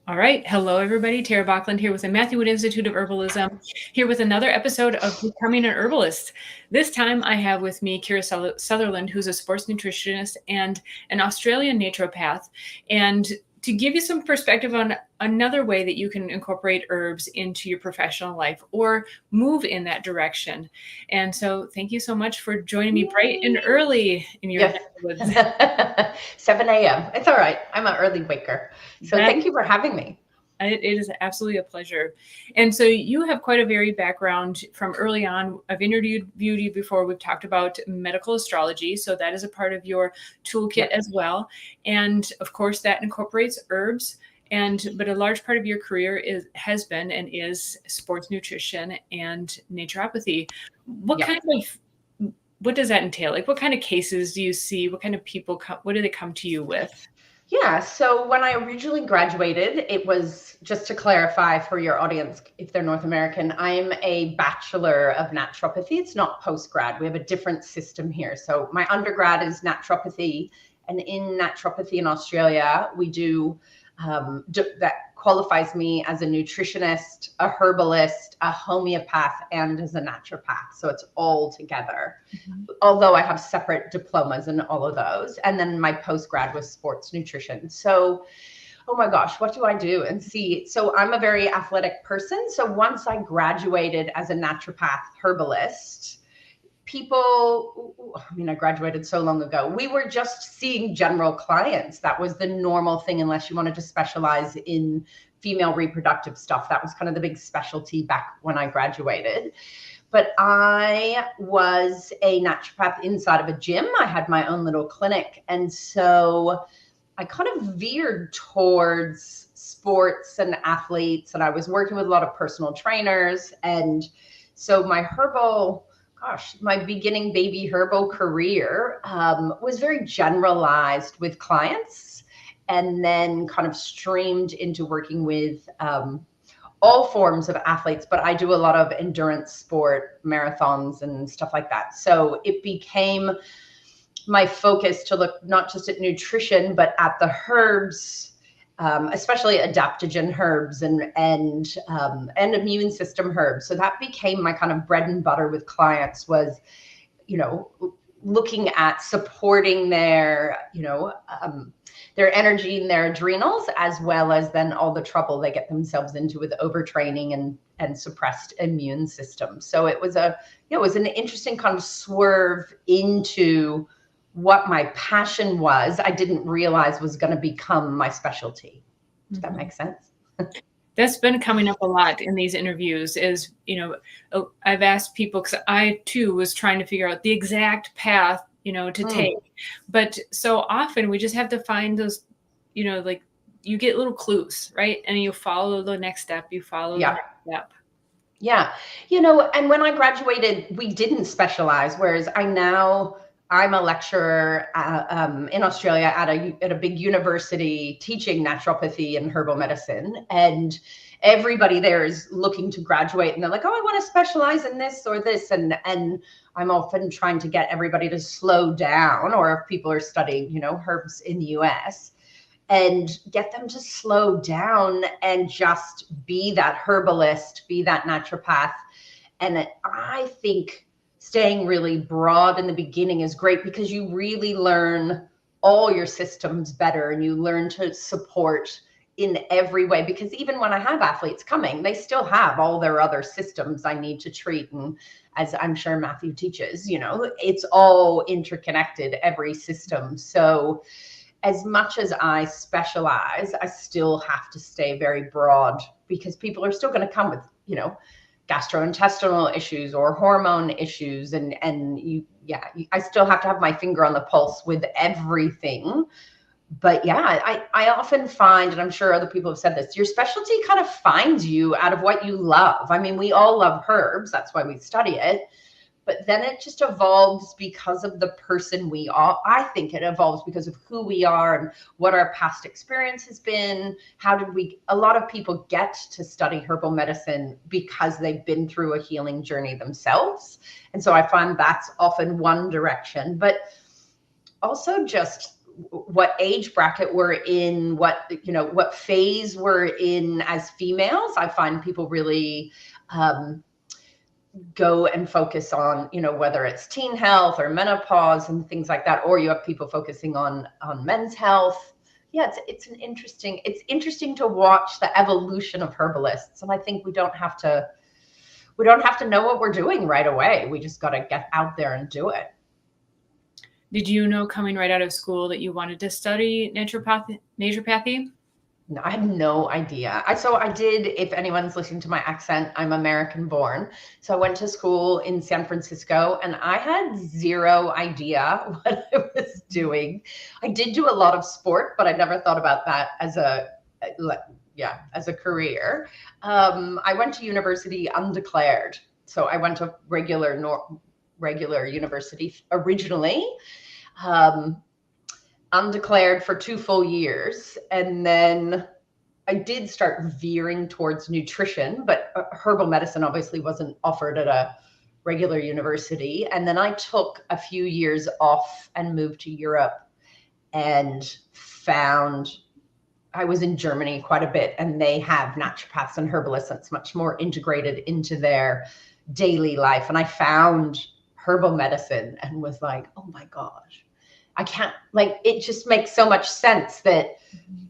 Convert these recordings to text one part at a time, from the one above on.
All right. Hello, everybody. Tara Bachland here with the Matthew Wood Institute of Herbalism, here with another episode of Becoming an Herbalist. This time I have with me Kira Sutherland, who's a sports nutritionist and an Australian naturopath. And to give you some perspective on another way that you can incorporate herbs into your professional life or move in that direction. And so thank you so much for joining me bright and early in your Yes. woods. 7 a.m. It's all right. I'm an early waker. So thank you for having me. It is absolutely a pleasure. And so you have quite a varied background from early on. I've interviewed you before. We've talked about medical astrology. So that is a part of your toolkit as well. And of course, that incorporates herbs. But a large part of your career has been and is sports nutrition and naturopathy. What does that entail? Like, what kind of cases do you see? What kind of people what do they come to you with? Yeah, so when I originally graduated, it was, just to clarify for your audience, if they're North American, I'm a Bachelor of Naturopathy. It's not post-grad. We have a different system here. So my undergrad is naturopathy, and in naturopathy in Australia, we do that qualifies me as a nutritionist, a herbalist, a homeopath, and as a naturopath. So it's all together. Mm-hmm. Although I have separate diplomas in all of those. And then my postgrad was sports nutrition. So, oh my gosh, what do I do? And see, so I'm a very athletic person. So once I graduated as a naturopath herbalist, I graduated so long ago. We were just seeing general clients. That was the normal thing, unless you wanted to specialize in female reproductive stuff. That was kind of the big specialty back when I graduated. But I was a naturopath inside of a gym. I had my own little clinic. And so I kind of veered towards sports and athletes. And I was working with a lot of personal trainers. And so my beginning baby herbal career was very generalized with clients, and then kind of streamed into working with all forms of athletes. But I do a lot of endurance sport, marathons and stuff like that. So it became my focus to look not just at nutrition, but at the herbs, especially adaptogen herbs and immune system herbs. So that became my kind of bread and butter with clients, was, looking at supporting their energy and their adrenals, as well as then all the trouble they get themselves into with overtraining and suppressed immune system. So it was an interesting kind of swerve into what my passion was. I didn't realize was going to become my specialty. Does that make sense? That's been coming up a lot in these interviews is, I've asked people, because I too was trying to figure out the exact path, to take. But so often we just have to find those, like you get little clues, right? And you follow the next step, the next step. Yeah. And when I graduated, we didn't specialize, whereas I'm a lecturer in Australia at a big university teaching naturopathy and herbal medicine. And everybody there is looking to graduate, and they're like, oh, I want to specialize in this or this. And I'm often trying to get everybody to slow down, or if people are studying, herbs in the US, and get them to slow down and just be that herbalist, be that naturopath. And I think staying really broad in the beginning is great, because you really learn all your systems better, and you learn to support in every way. Because even when I have athletes coming, they still have all their other systems I need to treat. And as I'm sure Matthew teaches, it's all interconnected, every system. So as much as I specialize, I still have to stay very broad, because people are still going to come with, gastrointestinal issues or hormone issues. I still have to have my finger on the pulse with everything. But I often find, and I'm sure other people have said this, your specialty kind of finds you out of what you love. I mean, we all love herbs. That's why we study it. But then it just evolves because of the person we are. I think it evolves because of who we are and what our past experience has been. A lot of people get to study herbal medicine because they've been through a healing journey themselves. And so I find that's often one direction, but also just what age bracket we're in, what, what phase we're in as females. I find people really go and focus on, whether it's teen health or menopause and things like that, or you have people focusing on men's health. Yeah, it's interesting to watch the evolution of herbalists. And I think we don't have to know what we're doing right away. We just got to get out there and do it. Did you know coming right out of school that you wanted to study naturopathy? No, I had no idea. So I did, if anyone's listening to my accent, I'm American born. So I went to school in San Francisco and I had zero idea what I was doing. I did do a lot of sport, but I never thought about that as a career. I went to university undeclared. So I went to regular university originally. Undeclared for 2 full years. And then I did start veering towards nutrition, but herbal medicine obviously wasn't offered at a regular university. And then I took a few years off and moved to Europe and I was in Germany quite a bit, and they have naturopaths and herbalists that's much more integrated into their daily life. And I found herbal medicine and was like, oh my gosh, I can't, it just makes so much sense that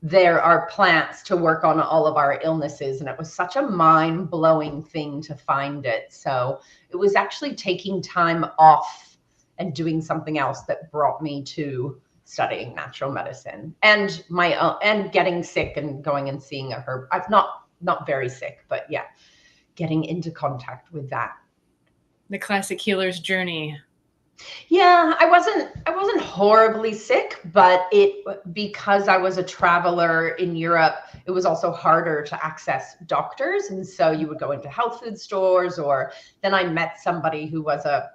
there are plants to work on all of our illnesses. And it was such a mind-blowing thing to find it. So it was actually taking time off and doing something else that brought me to studying natural medicine and and getting sick and going and seeing a herb. I've not very sick, but yeah, getting into contact with that. The classic healer's journey. Yeah, I wasn't horribly sick, but because I was a traveler in Europe, it was also harder to access doctors. And so you would go into health food stores, or then I met somebody who was a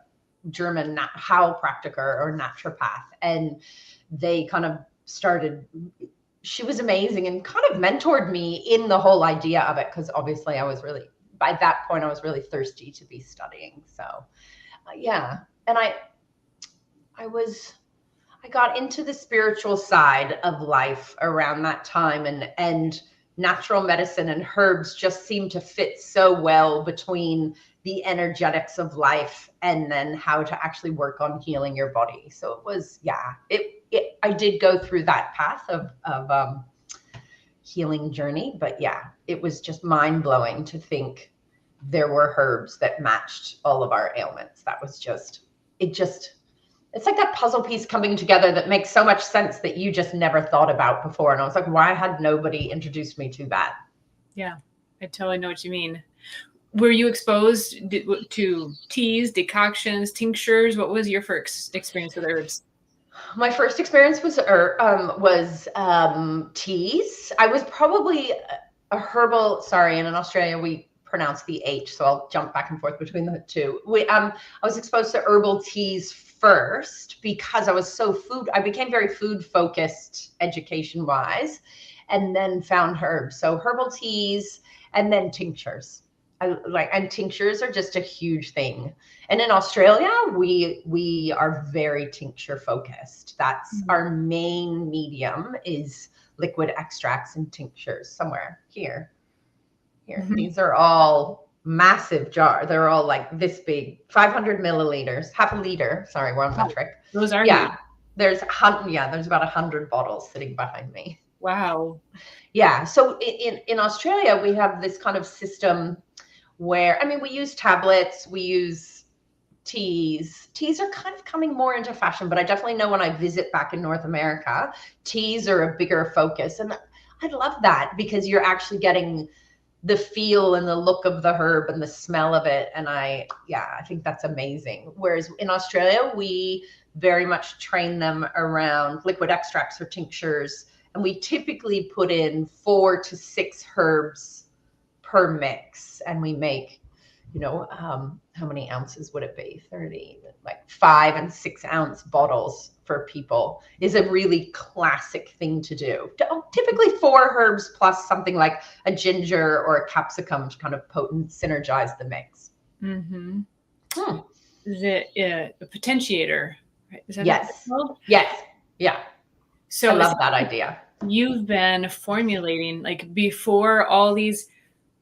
German Heilpraktiker or naturopath, and they kind of she was amazing and kind of mentored me in the whole idea of it. Cause obviously by that point, I was really thirsty to be studying. So yeah. And I got into the spiritual side of life around that time, and natural medicine and herbs just seemed to fit so well between the energetics of life and then how to actually work on healing your body. So it was, I did go through that path of healing journey, but yeah, it was just mind blowing to think there were herbs that matched all of our ailments. That was it's like that puzzle piece coming together that makes so much sense that you just never thought about before. And I was like, why had nobody introduced me to that? Yeah, I totally know what you mean. Were you exposed to teas, decoctions, tinctures? What was your first experience with herbs? My first experience was teas. I was probably a herbal, and in Australia we pronounce the H, so I'll jump back and forth between the two. I was exposed to herbal teas first because I became very food focused education wise, and then found herbs. So herbal teas and then tinctures. And tinctures are just a huge thing. And in Australia, we are very tincture focused. That's our main medium is liquid extracts and tinctures. Somewhere here. Mm-hmm. These are all massive jar. They're all like this big, 500 milliliters, half a liter. Sorry, we're on metric. Those are huge. There's about 100 bottles sitting behind me. Wow. Yeah. So in Australia, we have this kind of system where, we use tablets, we use teas. Teas are kind of coming more into fashion, but I definitely know when I visit back in North America, teas are a bigger focus. And I love that because you're actually getting the feel and the look of the herb and the smell of it. And I think that's amazing. Whereas in Australia, we very much train them around liquid extracts or tinctures. And we typically put in 4 to 6 herbs per mix. And we make, how many ounces would it be? 30, like 5 and 6 ounce bottles for people is a really classic thing to do. Typically 4 herbs plus something like a ginger or a capsicum to kind of synergize the mix. Mm-hmm. Is it a potentiator? Right? Is that yes. Yes. Yeah. So I love that idea. you've been formulating, like, before all these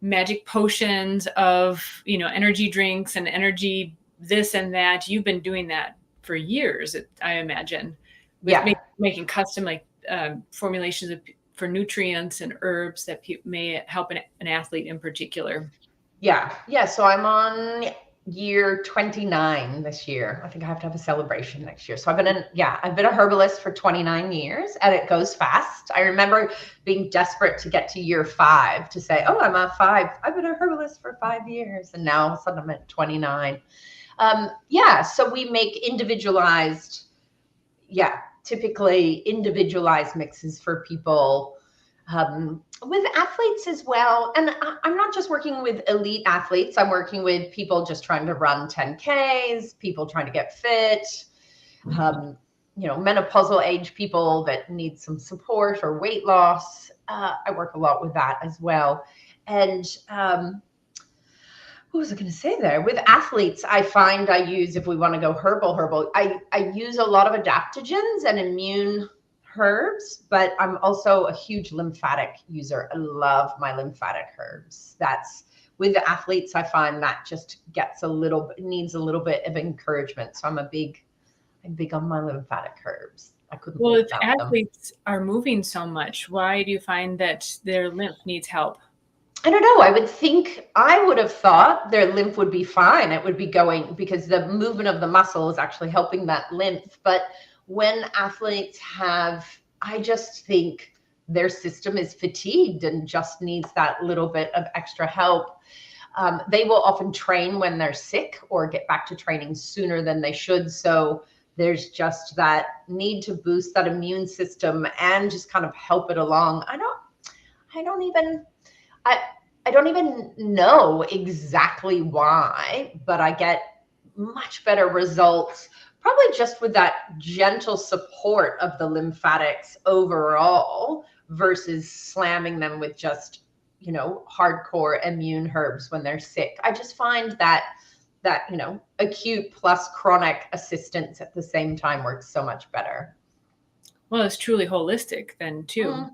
magic potions of, energy drinks and energy this and that. You've been doing that for years, I imagine, with Yeah. making custom, like, formulations for nutrients and herbs that may help an athlete in particular. Yeah. Yeah. So I'm on year 29 this year. I think I have to have a celebration next year. So I've been a herbalist for 29 years, and it goes fast. I remember being desperate to get to year 5 to say, oh, I'm at 5. I've been a herbalist for 5 years. And now all of a sudden I'm at 29. So we make typically individualized mixes for people, with athletes as well. And I'm not just working with elite athletes. I'm working with people just trying to run 10Ks, people trying to get fit, menopausal age people that need some support or weight loss. I work a lot with that as well. And what was I going to say there? With athletes, I find I use, if we want to go herbal, I use a lot of adaptogens and immune herbs, but I'm also a huge lymphatic user. I love my lymphatic herbs. That's with the athletes, I find that just needs a little bit of encouragement. So I'm big on my lymphatic herbs. I couldn't Well, live if without them. athletes are moving so much, why do you find that their lymph needs help? I don't know. I would have thought their lymph would be fine. It would be going because the movement of the muscle is actually helping that lymph. But when athletes I just think their system is fatigued and just needs that little bit of extra help. They will often train when they're sick or get back to training sooner than they should. So there's just that need to boost that immune system and just kind of help it along. I don't even know exactly why, but I get much better results, probably just with that gentle support of the lymphatics overall versus slamming them with just, hardcore immune herbs when they're sick. I just find that acute plus chronic assistance at the same time works so much better. Well, it's truly holistic then too.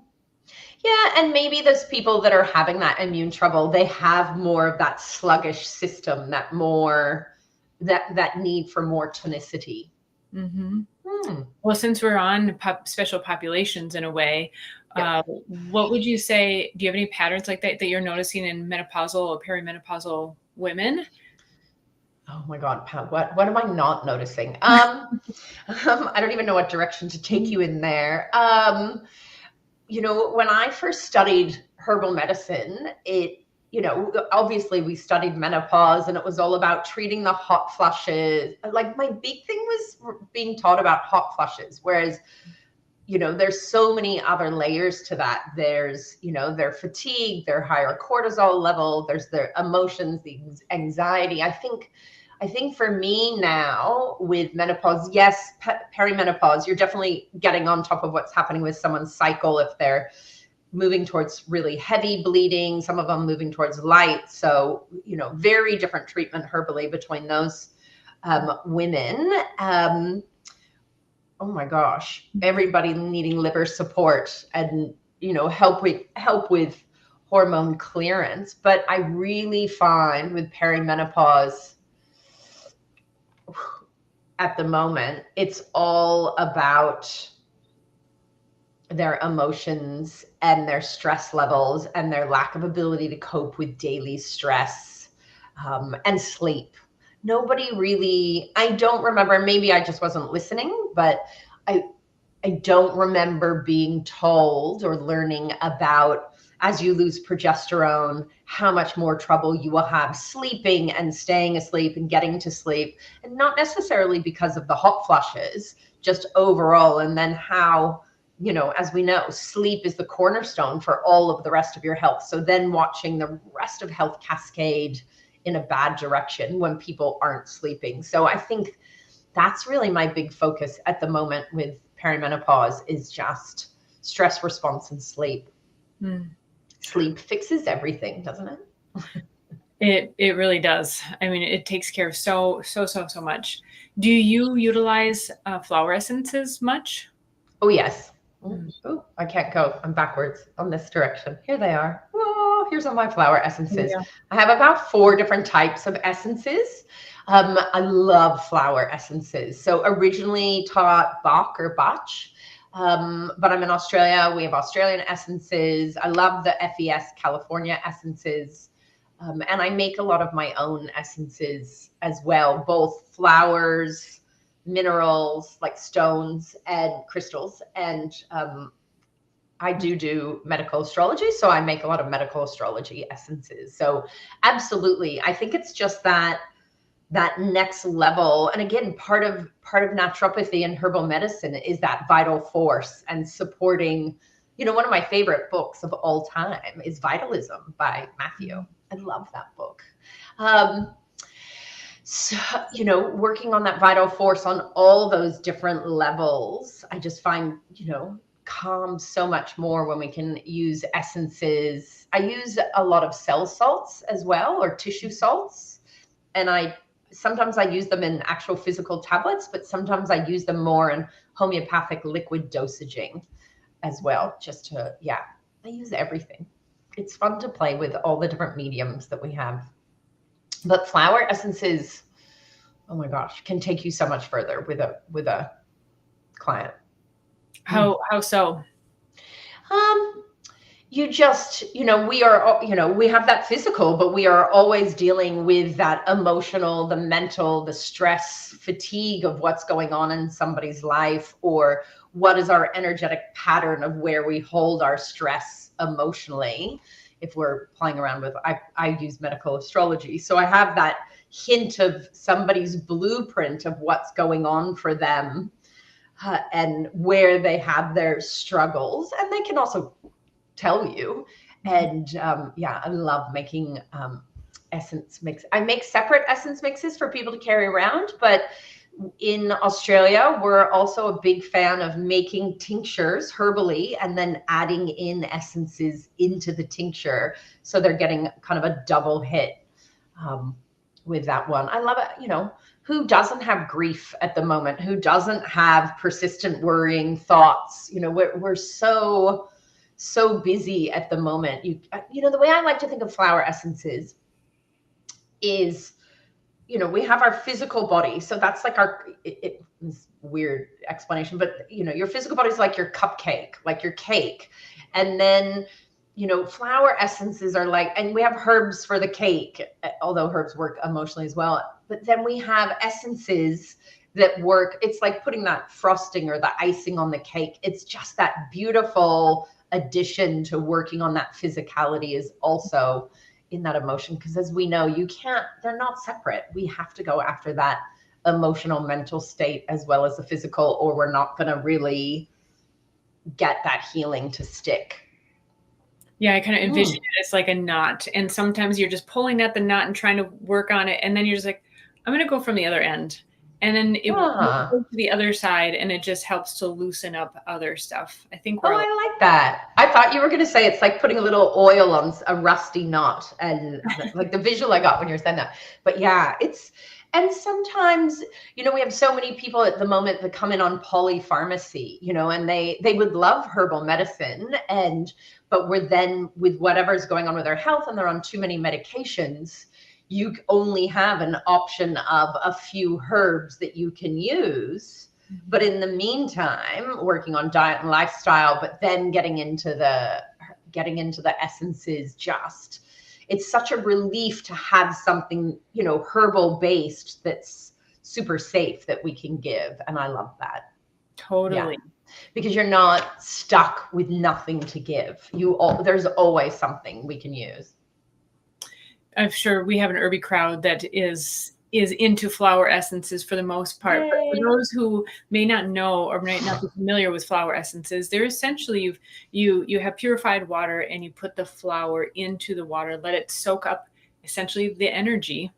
Yeah, and maybe those people that are having that immune trouble, they have more of that sluggish system, that need for more tonicity. Mm-hmm. Well, since we're on special populations in a way, what would you say? Do you have any patterns like that you're noticing in menopausal or perimenopausal women? Oh my God, Pat, what am I not noticing? I don't even know what direction to take you in there. When I first studied herbal medicine, obviously we studied menopause and it was all about treating the hot flushes. Like my big thing was being taught about hot flushes, whereas, there's so many other layers to that. There's, their fatigue, their higher cortisol level, there's their emotions, the anxiety. I think for me now with menopause, yes, perimenopause, you're definitely getting on top of what's happening with someone's cycle. If they're moving towards really heavy bleeding, some of them moving towards light. So, very different treatment herbally between those women. Oh my gosh, everybody needing liver support and, help with hormone clearance. But I really find with perimenopause, at the moment, it's all about their emotions and their stress levels and their lack of ability to cope with daily stress, and sleep. Nobody really, I don't remember, maybe I just wasn't listening, but I don't remember being told or learning about, as you lose progesterone, how much more trouble you will have sleeping and staying asleep and getting to sleep. And not necessarily because of the hot flushes, just overall. And then how, as we know, sleep is the cornerstone for all of the rest of your health. So then watching the rest of health cascade in a bad direction when people aren't sleeping. So I think that's really my big focus at the moment with perimenopause is just stress response and sleep. Sleep fixes everything, doesn't it? It really does. I mean, it takes care of so much. Do you utilize flower essences much? Oh, yes. Oh, I can't go. I'm backwards on this direction. Here they are. Oh, here's all my flower essences. Yeah. I have about 4 different types of essences. I love flower essences. So originally taught Bach or Bach, but I'm in Australia. We have Australian essences. I love the FES California essences. And I make a lot of my own essences as well, both flowers, minerals like stones and crystals. And I do medical astrology, so I make a lot of medical astrology essences. So absolutely, I think it's just that next level. And again, part of naturopathy and herbal medicine is that vital force and supporting. One of my favorite books of all time is Vitalism by Matthew. I love that book. So, working on that vital force on all those different levels, I just find, calm so much more when we can use essences. I use a lot of cell salts as well, or tissue salts. And sometimes I use them in actual physical tablets, but sometimes I use them more in homeopathic liquid dosaging as well. I use everything. It's fun to play with all the different mediums that we have. But flower essences, oh my gosh, can take you so much further with a client. How so? You just, we are, we have that physical, but we are always dealing with that emotional, the mental, the stress, fatigue of what's going on in somebody's life, or what is our energetic pattern of where we hold our stress emotionally. If we're playing around with, I use medical astrology. So I have that hint of somebody's blueprint of what's going on for them, and where they have their struggles. And they can also tell you. And I love making essence mix. I make separate essence mixes for people to carry around, but in Australia, we're also a big fan of making tinctures herbally and then adding in essences into the tincture. So they're getting kind of a double hit with that one. I love it. Who doesn't have grief at the moment? Who doesn't have persistent worrying thoughts? We're so busy at the moment. The way I like to think of flower essences is, we have our physical body. So that's like it's weird explanation, but your physical body is like your cupcake, like your cake. And then, flower essences are like, and we have herbs for the cake, although herbs work emotionally as well. But then we have essences that work. It's like putting that frosting or the icing on the cake. It's just that beautiful addition to working on that physicality is also in that emotion. Because as we know, they're not separate. We have to go after that emotional, mental state as well as the physical, or we're not going to really get that healing to stick. Yeah, I kind of envision it as like a knot. And sometimes you're just pulling at the knot and trying to work on it. And then you're just like, I'm going to go from the other end. And then it will go to the other side, and it just helps to loosen up other stuff. I think I like that. I thought you were going to say it's like putting a little oil on a rusty knot, and like the visual I got when you were saying that. But yeah, and sometimes, we have so many people at the moment that come in on polypharmacy, and they would love herbal medicine, but we're then with whatever's going on with their health and they're on too many medications, you only have an option of a few herbs that you can use. But in the meantime, working on diet and lifestyle, but then getting into the essences, it's such a relief to have something, herbal based that's super safe that we can give. And I love that. Totally. Yeah. Because you're not stuck with nothing to give. There's always something we can use. I'm sure we have an herby crowd that is into flower essences for the most part. Yay. But for those who may not know or might not be familiar with flower essences, they're essentially you have purified water and you put the flower into the water, let it soak up essentially the energy.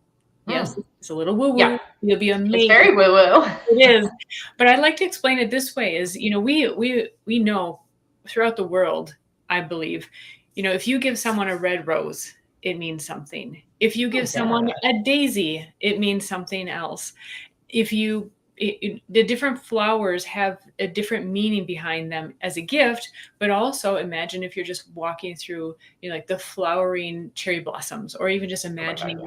Yes, it's a little woo-woo. Yeah. You'll be amazed. It's very woo-woo. It is. But I'd like to explain it this way is, we know throughout the world, I believe, if you give someone a red rose, it means something. If you give someone a daisy, it means something else. If you the different flowers have a different meaning behind them as a gift, but also imagine if you're just walking through, like the flowering cherry blossoms, or even just imagining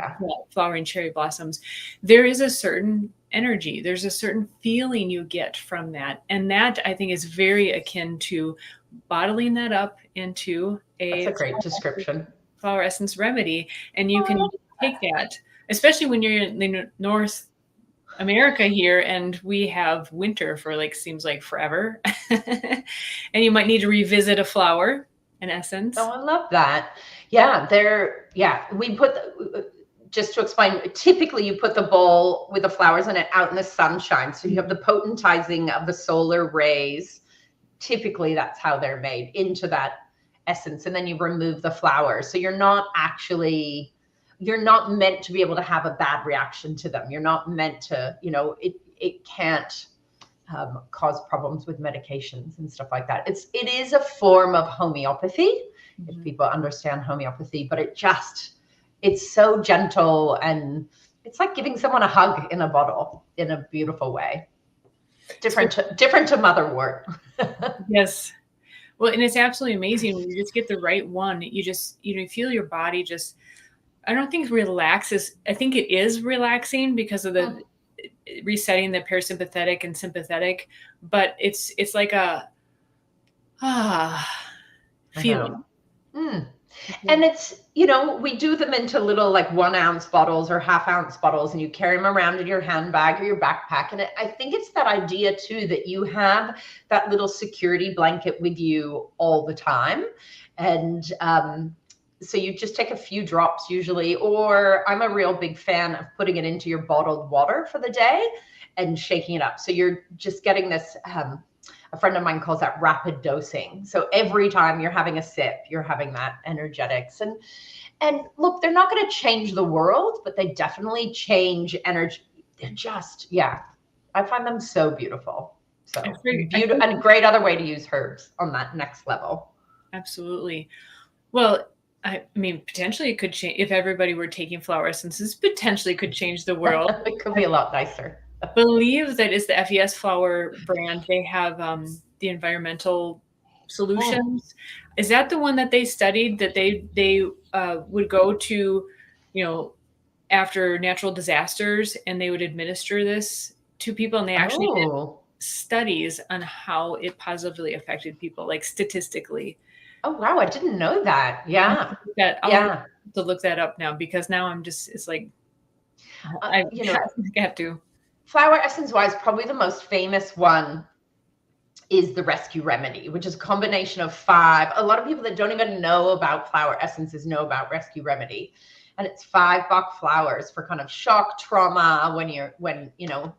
flowering cherry blossoms. There is a certain energy, there's a certain feeling you get from that. And that, I think, is very akin to bottling that up into That's a great description. Flower essence remedy. And you can take that, especially when you're in the North America here, and we have winter for seems like forever. And you might need to revisit a flower, in essence. Oh, I love that. Yeah, we put just to explain, typically you put the bowl with the flowers in it out in the sunshine. So you have the potentizing of the solar rays. Typically that's how they're made, into that essence. And then you remove the flowers. So you're not meant to be able to have a bad reaction to them. You're not meant to, it can't cause problems with medications and stuff like that. It is a form of homeopathy, if people understand homeopathy, but it's so gentle, and it's like giving someone a hug in a bottle in a beautiful way. Different to motherwort. Yes. Well, and it's absolutely amazing when you just get the right one. You just, feel your body just, I don't think relaxes. I think it is relaxing because of the resetting the parasympathetic and sympathetic, but it's like a feeling. And it's, we do them into little 1 ounce bottles or ½ ounce bottles, and you carry them around in your handbag or your backpack. And I think it's that idea too, that you have that little security blanket with you all the time. And so you just take a few drops usually, or I'm a real big fan of putting it into your bottled water for the day and shaking it up. So you're just getting this, a friend of mine calls that rapid dosing. So every time you're having a sip, you're having that energetics. And look, they're not going to change the world, but they definitely change energy. They're just, I find them so beautiful. So beautiful, and a great other way to use herbs on that next level. Absolutely. Well, I mean, potentially it could change if everybody were taking flower essences. Potentially could change the world. It could be a lot nicer. I believe that is the FES flower brand. They have the environmental solutions. Is that the one that they studied, that they would go to, after natural disasters, and they would administer this to people, and they actually did studies on how it positively affected people, statistically. Oh, wow. I didn't know that. Yeah. I'll have to look that up now, because now I'm just, it's like, I have to. Flower essence wise, probably the most famous one is the Rescue Remedy, which is a combination of 5. A lot of people that don't even know about flower essences know about Rescue Remedy. And it's 5 Bach flowers for kind of shock, trauma, when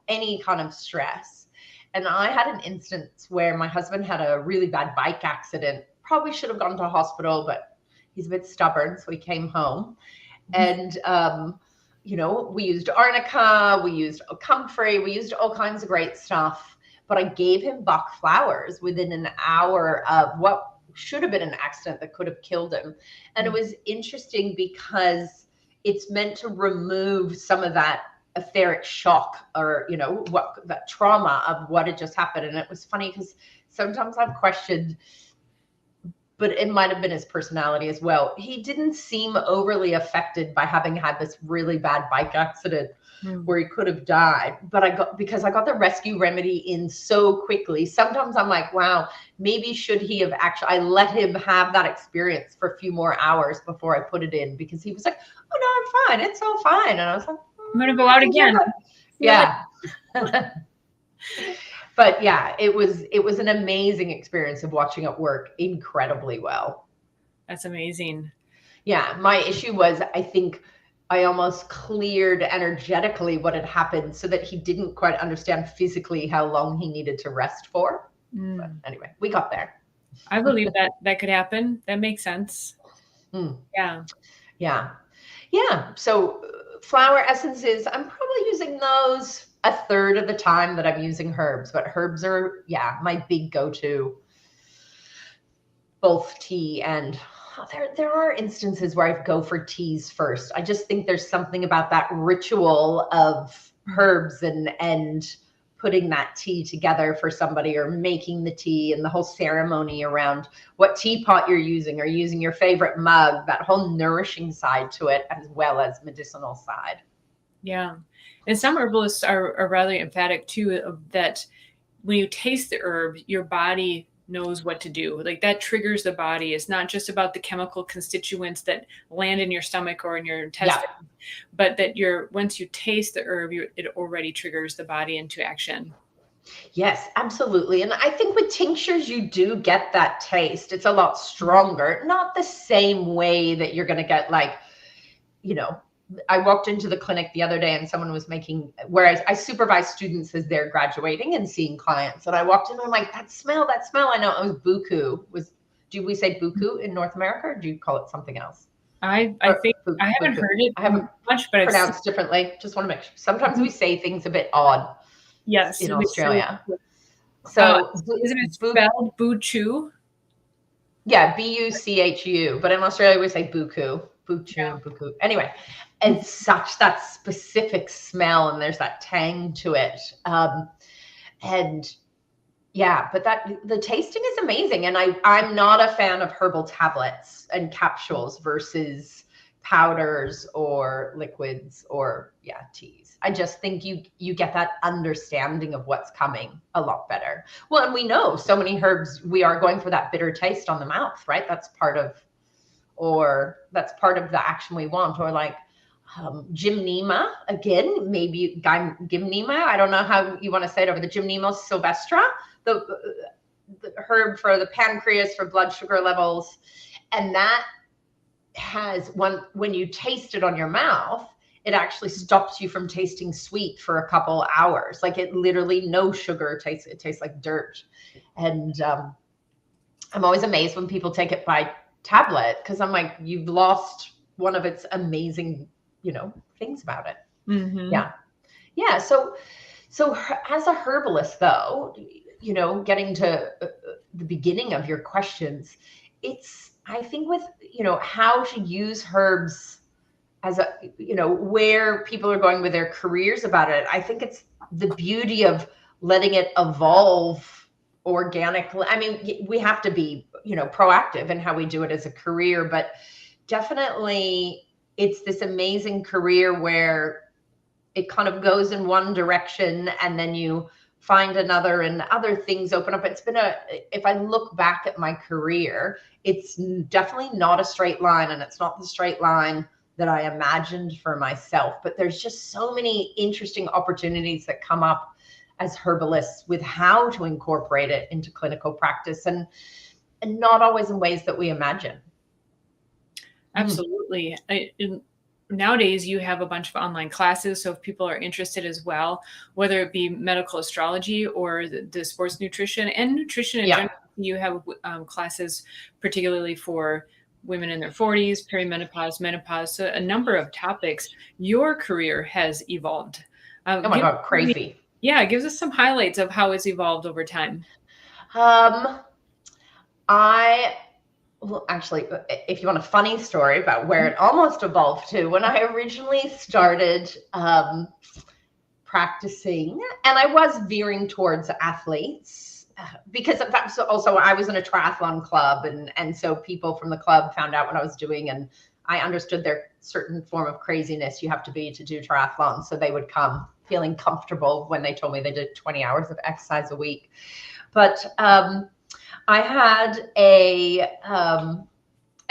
any kind of stress. And I had an instance where my husband had a really bad bike accident. Probably should have gone to a hospital, but he's a bit stubborn, so he came home. And we used arnica, we used comfrey, we used all kinds of great stuff. But I gave him Bach flowers within an hour of what should have been an accident that could have killed him. And it was interesting because it's meant to remove some of that etheric shock, or what that trauma of what had just happened. And it was funny because sometimes I've questioned, but it might have been his personality as well. He didn't seem overly affected by having had this really bad bike accident where he could have died. But because I got the Rescue Remedy in so quickly, sometimes I'm like, wow, maybe should he have I let him have that experience for a few more hours before I put it in, because he was like, oh no, I'm fine. It's all fine. And I was like, I'm going to go out again. Yeah. But yeah, it was an amazing experience of watching it work incredibly well. That's amazing. Yeah. My issue was, I think I almost cleared energetically what had happened so that he didn't quite understand physically how long he needed to rest for. But anyway, we got there. I believe that could happen. That makes sense. Yeah. Yeah. Yeah. So flower essences, I'm probably using those a third of the time that I'm using herbs, but herbs are, my big go-to, both tea and there are instances where I go for teas first. I just think there's something about that ritual of herbs and putting that tea together for somebody, or making the tea and the whole ceremony around what teapot you're using, or using your favorite mug, that whole nourishing side to it, as well as medicinal side. Yeah. And some herbalists are rather emphatic too, that when you taste the herb, your body knows what to do. Like that triggers the body. It's not just about the chemical constituents that land in your stomach or in your intestine, but that once you taste the herb, it already triggers the body into action. Yes, absolutely. And I think with tinctures, you do get that taste. It's a lot stronger, not the same way that you're going to get like, I walked into the clinic the other day and someone was making, whereas I supervise students as they're graduating and seeing clients. And I walked in and I'm like, that smell, I know it was buku. Do we say buku in North America, or do you call it something else? I think I haven't heard it much, but pronounced differently. Just want to make sure. Sometimes we say things a bit odd. Yes. In Australia. So is it spelled buchu? Yeah, buchu. But in Australia we say buku. Buku. Anyway, it's such that specific smell, and there's that tang to it. And yeah, but the tasting is amazing. And I'm not a fan of herbal tablets and capsules versus powders or liquids or teas. I just think you get that understanding of what's coming a lot better. Well, and we know so many herbs, we are going for that bitter taste on the mouth, right? That's part of the action we want. Or like gymnema, again, maybe gymnema. I don't know how you want to say it over, the Gymnema sylvestre, the herb for the pancreas, for blood sugar levels. And that has when you taste it on your mouth, it actually stops you from tasting sweet for a couple hours. Like it literally, no sugar tastes, it tastes like dirt. And I'm always amazed when people take it by tablet, because I'm like, you've lost one of its amazing, things about it. Mm-hmm. Yeah. So as a herbalist though, getting to the beginning of your questions, I think with, how to use herbs as where people are going with their careers about it. I think it's the beauty of letting it evolve organically. I mean, we have to be, proactive in how we do it as a career, but definitely it's this amazing career where it kind of goes in one direction and then you find another and other things open up. It's been if I look back at my career, it's definitely not a straight line, and it's not the straight line that I imagined for myself, but there's just so many interesting opportunities that come up as herbalists with how to incorporate it into clinical practice, and not always in ways that we imagine. Absolutely. Nowadays, you have a bunch of online classes. So if people are interested as well, whether it be medical astrology or the sports nutrition and nutrition in general, you have classes particularly for women in their 40s, perimenopause, menopause, so a number of topics. Your career has evolved. Oh my God, crazy. It gives us some highlights of how it's evolved over time. Well, actually, if you want a funny story about where it almost evolved to, when I originally started practicing, and I was veering towards athletes, because that's also, I was in a triathlon club, and so people from the club found out what I was doing, and I understood their certain form of craziness you have to be to do triathlon. So they would come feeling comfortable when they told me they did 20 hours of exercise a week. But I had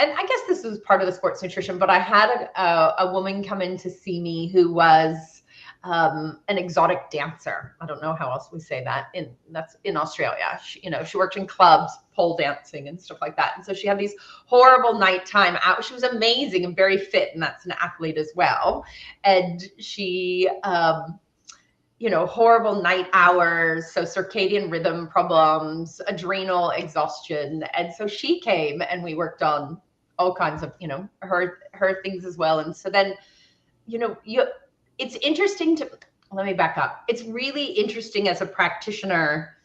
and I guess this was part of the sports nutrition, but I had a woman come in to see me who was an exotic dancer. I don't know how else we say that. That's in Australia. She worked in clubs, pole dancing and stuff like that. And so she had these horrible nighttime out. She was amazing and very fit, and that's an athlete as well. And she, horrible night hours, so circadian rhythm problems, adrenal exhaustion. And so she came and we worked on all kinds of, her things as well. And so then, it's interesting let me back up. It's really interesting as a practitioner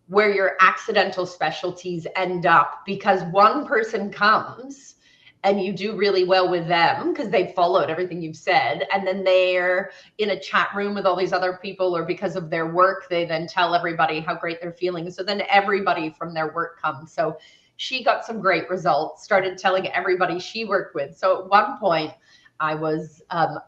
where your accidental specialties end up, because one person comes and you do really well with them because they've followed everything you've said. And then they're in a chat room with all these other people, or because of their work, they then tell everybody how great they're feeling. So then everybody from their work comes. So she got some great results, started telling everybody she worked with. So at one point, I was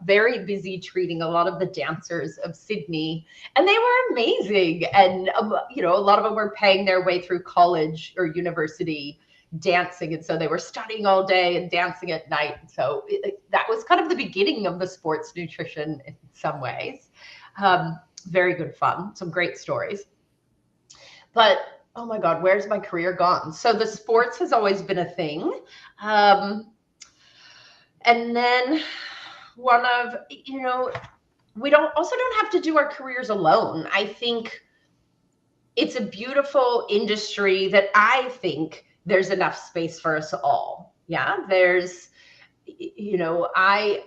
very busy treating a lot of the dancers of Sydney, and they were amazing. And, you know, a lot of them were paying their way through college or university dancing. And so they were studying all day and dancing at night. So that was kind of the beginning of the sports nutrition in some ways. Very good fun, some great stories. But oh my God, where's my career gone? So the sports has always been a thing. And then one of, you know, we don't have to do our careers alone. I think it's a beautiful industry that I think there's enough space for us all. Yeah, there's, you know, I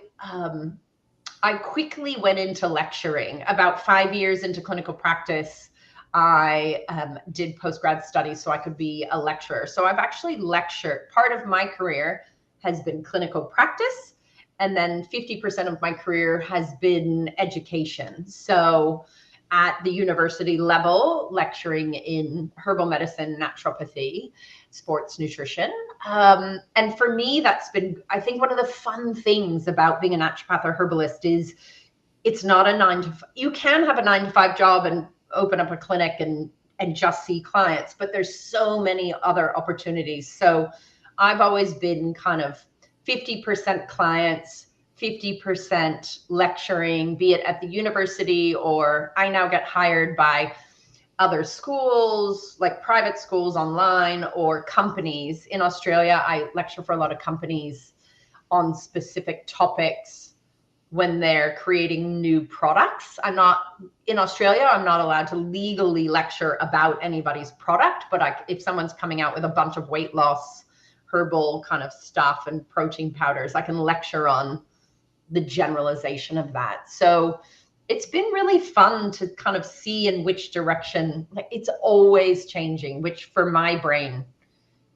quickly went into lecturing. About 5 years into clinical practice, I did postgrad studies so I could be a lecturer. So I've actually lectured. Part of my career has been clinical practice, and then 50% of my career has been education. So at the university level, lecturing in herbal medicine, naturopathy, sports nutrition. And for me, that's been, I think, one of the fun things about being a naturopath or herbalist is it's not a 9 to 5. You can have a 9 to 5 job and open up a clinic and just see clients, but there's so many other opportunities. So I've always been kind of 50% clients, 50% lecturing, be it at the university, or I now get hired by other schools, like private schools online, or companies. In Australia, I lecture for a lot of companies on specific topics when they're creating new products. In Australia, I'm not allowed to legally lecture about anybody's product, but if someone's coming out with a bunch of weight loss, herbal kind of stuff and protein powders, I can lecture on the generalization of that. So it's been really fun to kind of see in which direction, like, it's always changing, which for my brain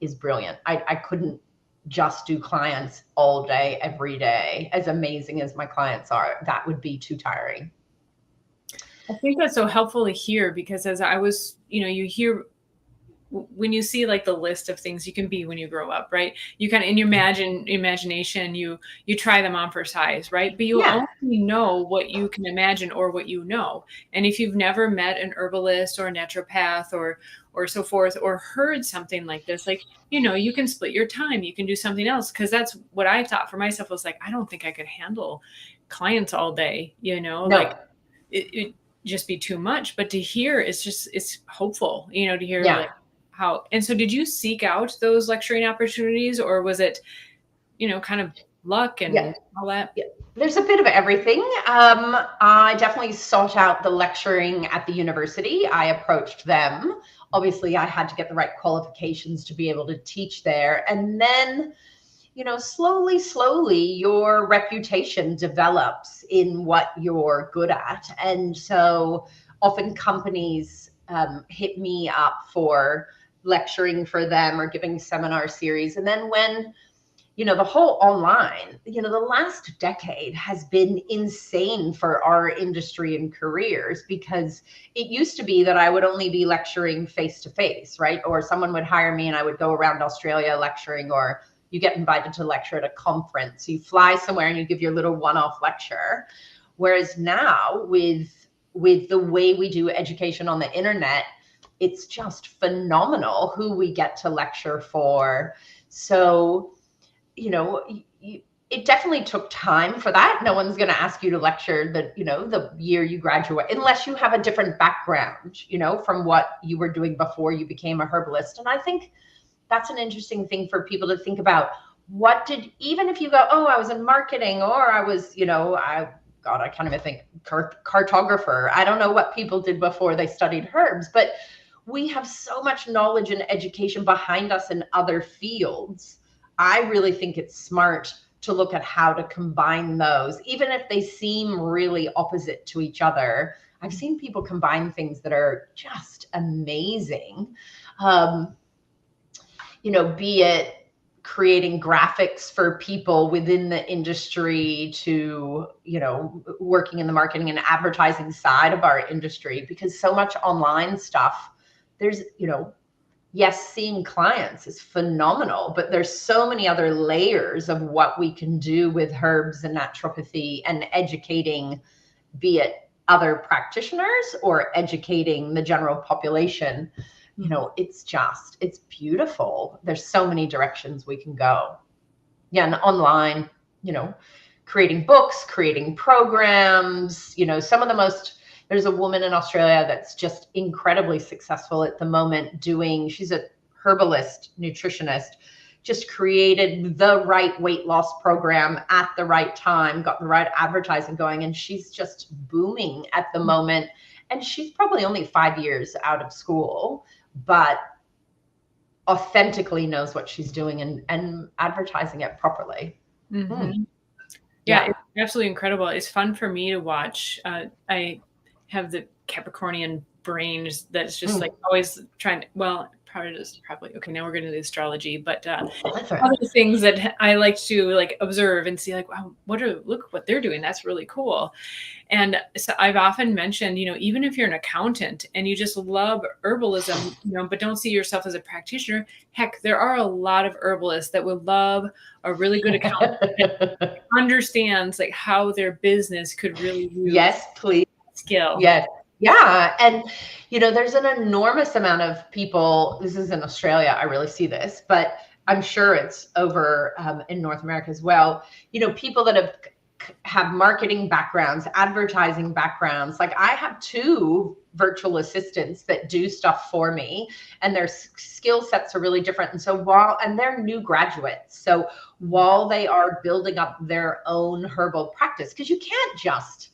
is brilliant. I couldn't just do clients all day, every day. As amazing as my clients are, that would be too tiring. I think that's so helpful to hear, because as I was, you know, you hear when you see like the list of things you can be when you grow up, right? You kind of, in your imagination, you try them on for size, right? But you only know what you can imagine or what you know. And if you've never met an herbalist or a naturopath or so forth, or heard something like this, like, you know, you can split your time, you can do something else. Cause that's what I thought for myself, was like, I don't think I could handle clients all day, you know, No. like it just be too much. But to hear, it's hopeful, you know, to hear like, how, and so did you seek out those lecturing opportunities, or was it, you know, kind of luck and all that? Yeah. There's a bit of everything. I definitely sought out the lecturing at the university. I approached them. Obviously, I had to get the right qualifications to be able to teach there. And then, you know, slowly, your reputation develops in what you're good at. And so often companies hit me up for lecturing for them or giving seminar series. And then when, you know, the whole online, you know, the last decade has been insane for our industry and careers, because it used to be that I would only be lecturing face to face, right? Or someone would hire me and I would go around Australia lecturing, or you get invited to lecture at a conference. You fly somewhere and you give your little one-off lecture. Whereas now with the way we do education on the internet, it's just phenomenal who we get to lecture for. So, you know, it definitely took time for that. No one's going to ask you to lecture the year you graduate, unless you have a different background, you know, from what you were doing before you became a herbalist. And I think that's an interesting thing for people to think about. Even if you go, oh, I was in marketing, or I was, you know, I can't even think, cartographer. I don't know what people did before they studied herbs, but we have so much knowledge and education behind us in other fields. I really think it's smart to look at how to combine those, even if they seem really opposite to each other. I've seen people combine things that are just amazing. You know, be it creating graphics for people within the industry to, working in the marketing and advertising side of our industry, because so much online stuff, there's, yes, seeing clients is phenomenal, but there's so many other layers of what we can do with herbs and naturopathy and educating, be it other practitioners or educating the general population. It's beautiful. There's so many directions we can go. Yeah. And online, creating books, creating programs, some of the most, there's a woman in Australia that's just incredibly successful at the moment she's a herbalist, nutritionist, just created the right weight loss program at the right time, got the right advertising going, and she's just booming at the moment. And she's probably only 5 years out of school, but authentically knows what she's doing and advertising it properly. Yeah, it's absolutely incredible. It's fun for me to watch. I have the Capricornian brain that's just like always trying. Well, probably okay. Now we're going to do astrology, but other things that I like to like observe and see, like, wow, look what they're doing. That's really cool. And so I've often mentioned, even if you're an accountant and you just love herbalism, but don't see yourself as a practitioner, heck, there are a lot of herbalists that would love a really good accountant that understands like how their business could really use skill. Yes. Yeah. And, there's an enormous amount of people, this is in Australia, I really see this, but I'm sure it's over in North America as well. People that have marketing backgrounds, advertising backgrounds. Like I have 2 virtual assistants that do stuff for me, and their skill sets are really different. And so and they're new graduates. So while they are building up their own herbal practice, because you can't just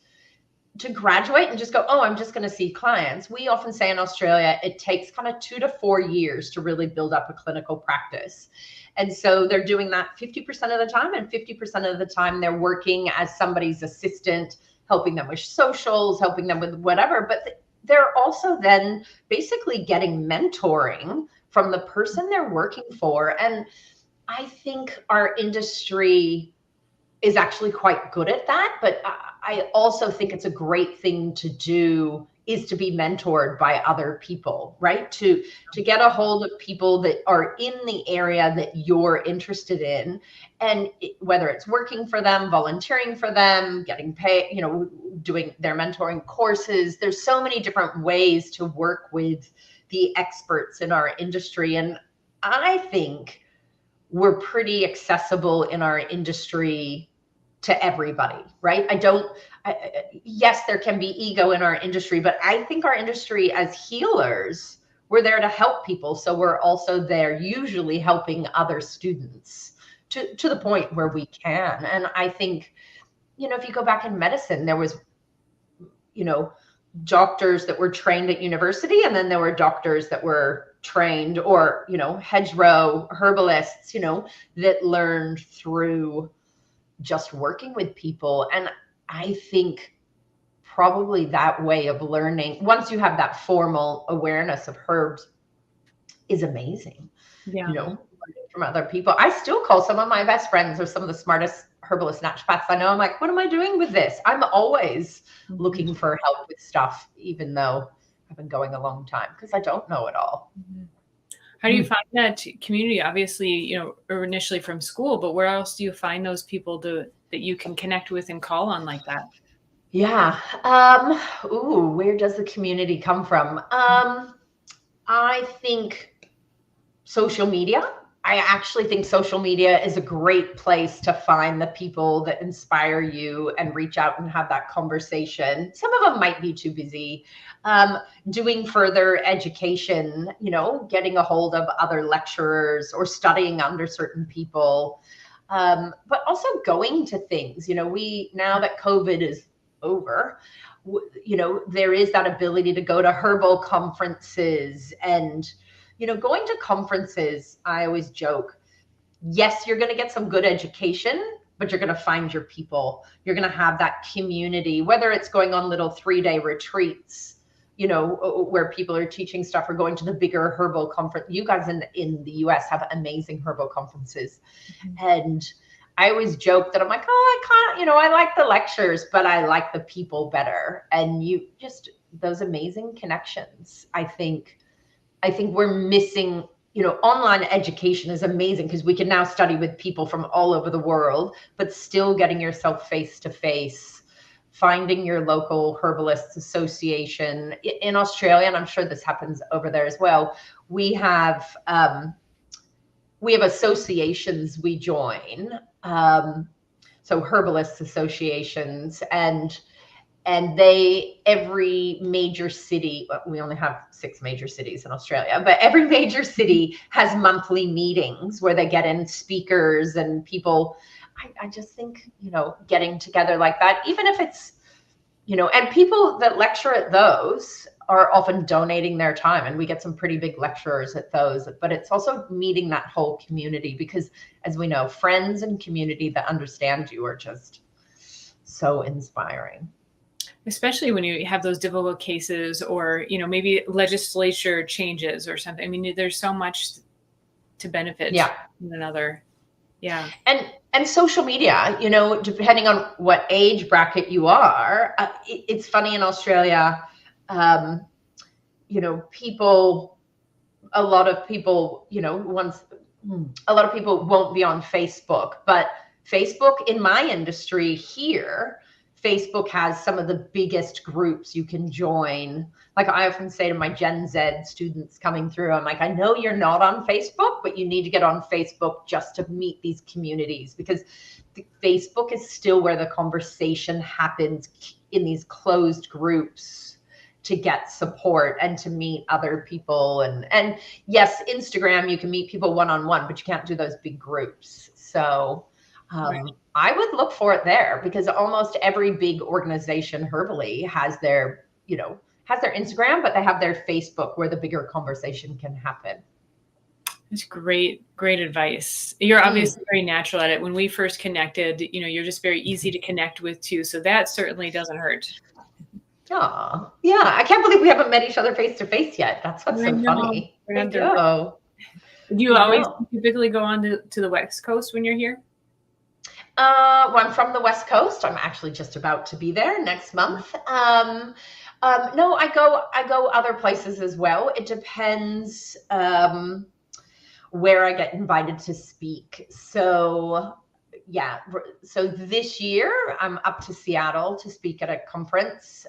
to graduate and just go, oh, I'm just going to see clients. We often say in Australia, it takes kind of 2 to 4 years to really build up a clinical practice. And so they're doing that 50% of the time, and 50% of the time they're working as somebody's assistant, helping them with socials, helping them with whatever. But they're also then basically getting mentoring from the person they're working for. And I think our industry is actually quite good at that. But I also think it's a great thing to do is to be mentored by other people, right? To get a hold of people that are in the area that you're interested in, and whether it's working for them, volunteering for them, getting paid, doing their mentoring courses. There's so many different ways to work with the experts in our industry. And I think we're pretty accessible in our industry to everybody, right? Yes, there can be ego in our industry, but I think our industry as healers, we're there to help people. So we're also there usually helping other students to the point where we can. And I think, if you go back in medicine, there was, doctors that were trained at university, and then there were doctors that were trained, or, hedgerow herbalists, that learned through just working with people. And I think probably that way of learning, once you have that formal awareness of herbs, is amazing. Learning from other people. I still call some of my best friends or some of the smartest herbalist naturopaths I know. I'm like, what am I doing with this? I'm always looking for help with stuff, even though I've been going a long time, because I don't know it all. How do you find that community? Obviously, or initially from school, but where else do you find those people that you can connect with and call on like that? Yeah. Where does the community come from? I think social media. I actually think social media is a great place to find the people that inspire you and reach out and have that conversation. Some of them might be too busy. Doing further education, getting a hold of other lecturers or studying under certain people, but also going to things. Now that COVID is over, there is that ability to go to herbal conferences and, going to conferences. I always joke, yes, you're going to get some good education, but you're going to find your people. You're going to have that community, whether it's going on little 3-day retreats, where people are teaching stuff or going to the bigger herbal conference. You guys in the US have amazing herbal conferences. And I always joke that I'm like, oh, I can't, I like the lectures, but I like the people better. And those amazing connections. I think we're missing, online education is amazing because we can now study with people from all over the world, but still getting yourself face to face, finding your local herbalists association in Australia. And I'm sure this happens over there as well. We have associations we join. So herbalist associations, and every major city, we only have 6 major cities in Australia, but every major city has monthly meetings where they get in speakers and people. I just think, getting together like that, even if it's, and people that lecture at those are often donating their time, and we get some pretty big lecturers at those, but it's also meeting that whole community, because as we know, friends and community that understand you are just so inspiring. Especially when you have those difficult cases, or, maybe legislature changes or something. I mean, there's so much to benefit one another. Yeah. And social media, depending on what age bracket you are, it's funny in Australia, a lot of people, a lot of people won't be on Facebook, but Facebook in my industry here, Facebook has some of the biggest groups you can join. Like I often say to my Gen Z students coming through, I'm like, I know you're not on Facebook, but you need to get on Facebook just to meet these communities, because Facebook is still where the conversation happens in these closed groups to get support and to meet other people. And yes, Instagram, you can meet people one-on-one, but you can't do those big groups. So right. I would look for it there, because almost every big organization herbally has their Instagram, but they have their Facebook where the bigger conversation can happen. That's great advice. You're obviously very natural at it. When we first connected, you're just very easy to connect with too. So that certainly doesn't hurt. Oh, yeah. I can't believe we haven't met each other face to face yet. That's what's so funny. Do you always typically go on to the West Coast when you're here? Well, I'm from the West Coast. I'm actually just about to be there next month. No, I go other places as well. It depends where I get invited to speak. So yeah, so this year I'm up to Seattle to speak at a conference.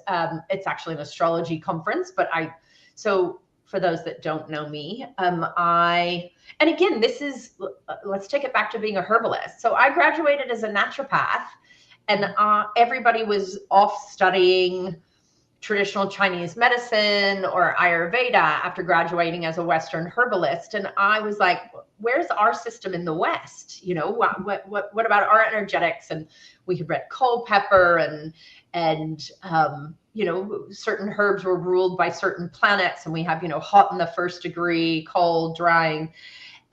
It's actually an astrology conference, but so for those that don't know me, and again, let's take it back to being a herbalist. So I graduated as a naturopath, and everybody was off studying traditional Chinese medicine or Ayurveda after graduating as a Western herbalist. And I was like, where's our system in the West? What about our energetics? And we had read Culpeper and certain herbs were ruled by certain planets, and we have, hot in the first degree, cold, drying.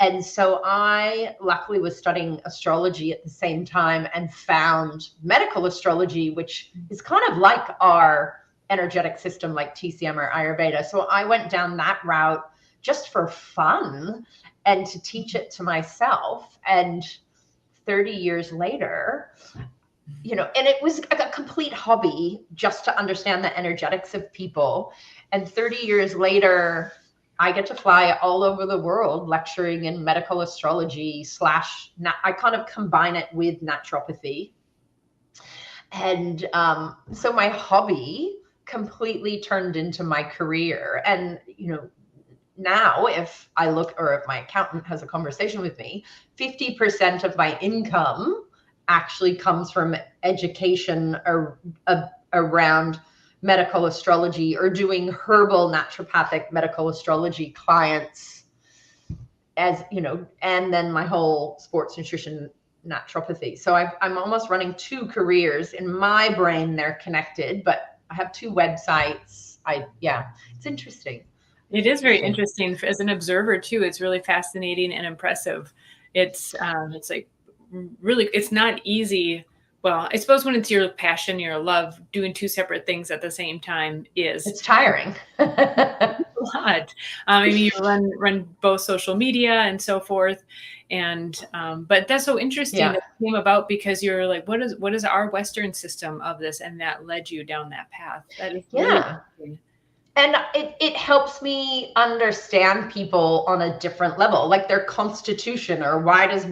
And so I luckily was studying astrology at the same time and found medical astrology, which is kind of like our energetic system, like TCM or Ayurveda. So I went down that route just for fun and to teach it to myself. And 30 years later, and it was a complete hobby just to understand the energetics of people. And 30 years later, I get to fly all over the world lecturing in medical astrology / I kind of combine it with naturopathy. And so my hobby completely turned into my career. And, now if I look, or if my accountant has a conversation with me, 50% of my income actually comes from education around medical astrology, or doing herbal naturopathic medical astrology clients, as and then my whole sports nutrition naturopathy. So I'm almost running 2 careers. In my brain, they're connected, but I have 2 websites. It's interesting. It is very interesting as an observer too. It's really fascinating and impressive. It's like really, it's not easy Well, I suppose when it's your passion, your love, doing two separate things at the same time is It's tiring. a lot. I mean, you run both social media and so forth, and but that's so interesting Yeah. that it came about because you're like, what is our Western system of this, and that led you down that path. That is really Yeah. interesting. And it helps me understand people on a different level, like their constitution, or why does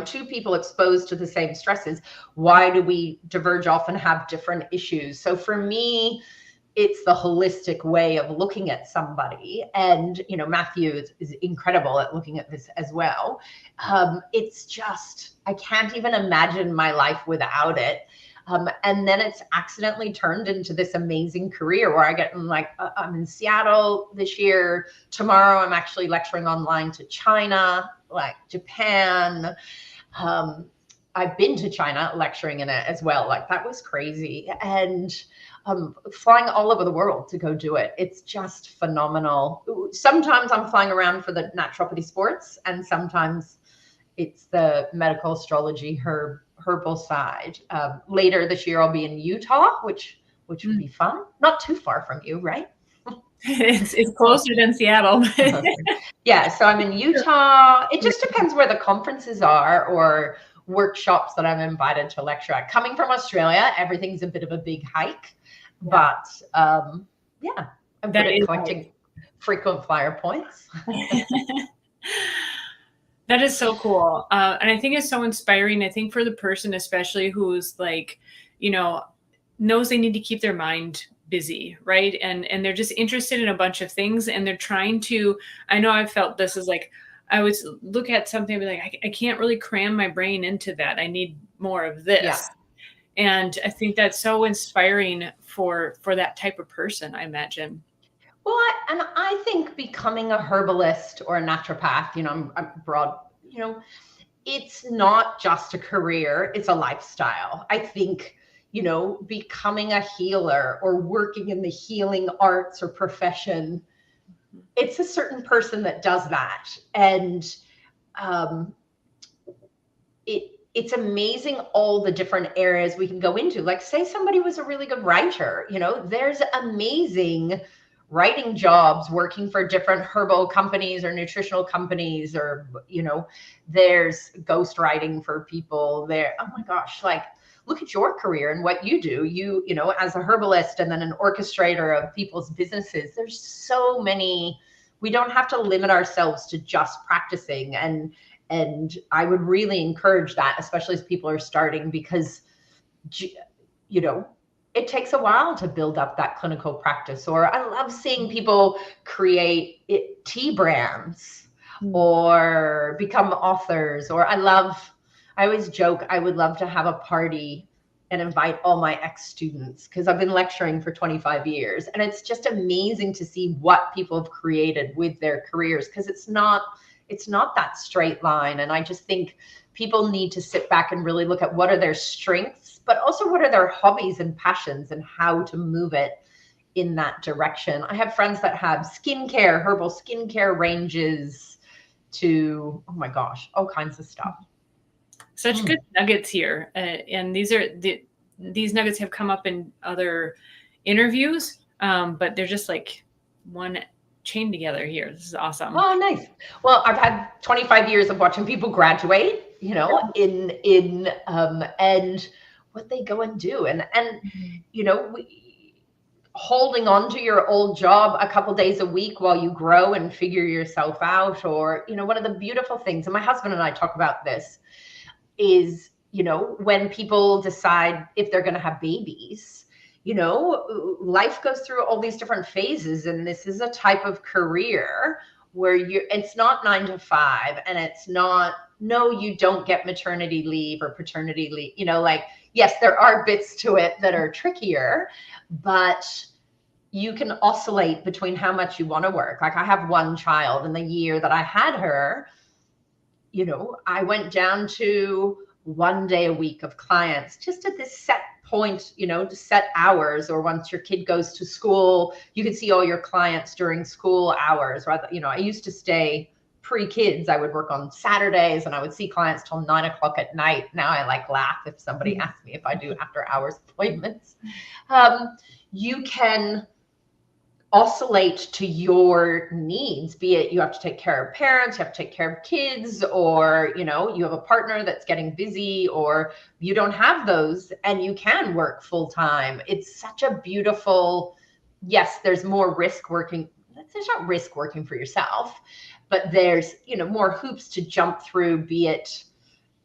two people exposed to the same stresses, why do we diverge off and have different issues? So for me, it's the holistic way of looking at somebody. And, Matthew is incredible at looking at this as well. It's just, I can't even imagine my life without it. And then it's accidentally turned into this amazing career where I'm in Seattle this year. Tomorrow, I'm actually lecturing online to China, like Japan. I've been to China lecturing in it as well. Like, that was crazy. And flying all over the world to go do it. It's just phenomenal. Sometimes I'm flying around for the naturopathy sports, and sometimes it's the medical astrology herbal side. Later this year, I'll be in Utah, which would be fun. Not too far from you, right? It's closer than Seattle. Yeah, so I'm in Utah. It just depends where the conferences are or workshops that I'm invited to lecture at. Coming from Australia, everything's a bit of a big hike. But I'm good at collecting frequent flyer points. That is so cool. And I think it's so inspiring. I think for the person, especially who's like, knows they need to keep their mind busy, right? And they're just interested in a bunch of things, and they're trying to, I know I've felt this is like, I would look at something and be like, I can't really cram my brain into that. I need more of this. Yeah. And I think that's so inspiring for that type of person, I imagine. Well, I think becoming a herbalist or a naturopath, I'm broad, it's not just a career, it's a lifestyle. I think, becoming a healer or working in the healing arts or profession, it's a certain person that does that. And it's amazing all the different areas we can go into. Like, say somebody was a really good writer, there's amazing writing jobs working for different herbal companies or nutritional companies, or, there's ghost writing for people there. Oh my gosh, like, look at your career and what you do. You as a herbalist and then an orchestrator of people's businesses. There's so many, we don't have to limit ourselves to just practicing. And I would really encourage that, especially as people are starting, because, it takes a while to build up that clinical practice. Or I love seeing people create tea brands or become authors. Or I always joke, I would love to have a party and invite all my ex-students, because I've been lecturing for 25 years. And it's just amazing to see what people have created with their careers, because it's not that straight line. And I just think people need to sit back and really look at what are their strengths, but also what are their hobbies and passions, and how to move it in that direction. I have friends that have skincare, herbal skincare ranges to, oh my gosh, all kinds of stuff. Such good nuggets here. And these nuggets have come up in other interviews, but they're just like one chain together here. This is awesome. Oh, nice. Well, I've had 25 years of watching people graduate, and what they go and do. And holding on to your old job a couple days a week while you grow and figure yourself out. Or, one of the beautiful things, and my husband and I talk about this, is, when people decide if they're going to have babies, life goes through all these different phases. And this is a type of career where it's not 9 to 5, and it's not, no, you don't get maternity leave or paternity leave, yes, there are bits to it that are trickier, but you can oscillate between how much you want to work. Like, I have one child, and the year that I had her, I went down to 1 day a week of clients, just at this set point, to set hours. Or once your kid goes to school, you can see all your clients during school hours. Rather, I used to stay pre-kids, I would work on Saturdays and I would see clients till 9 o'clock at night. Now I like laugh if somebody asks me if I do after hours appointments. You can oscillate to your needs, be it you have to take care of parents, you have to take care of kids, or you have a partner that's getting busy, or you don't have those and you can work full time. It's such a beautiful, yes, there's more risk working. There's not risk working for yourself, but there's more hoops to jump through, be it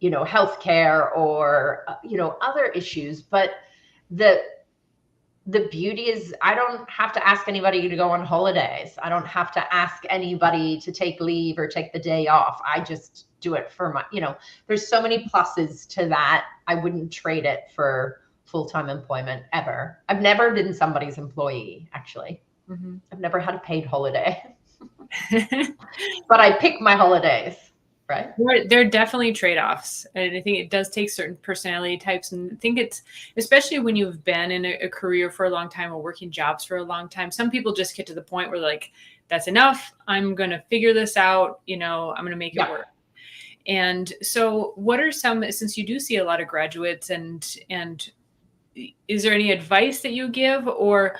healthcare or other issues. But the beauty is I don't have to ask anybody to go on holidays. I don't have to ask anybody to take leave or take the day off. I just do it for my, there's so many pluses to that. I wouldn't trade it for full-time employment ever. I've never been somebody's employee, actually. Mm-hmm. I've never had a paid holiday, but I pick my holidays. Right. There are definitely trade-offs. And I think it does take certain personality types. And I think it's, especially when you've been in a career for a long time or working jobs for a long time, some people just get to the point where like, that's enough. I'm going to figure this out. I'm going to make it work. And so what are some, since you do see a lot of graduates and is there any advice that you give, or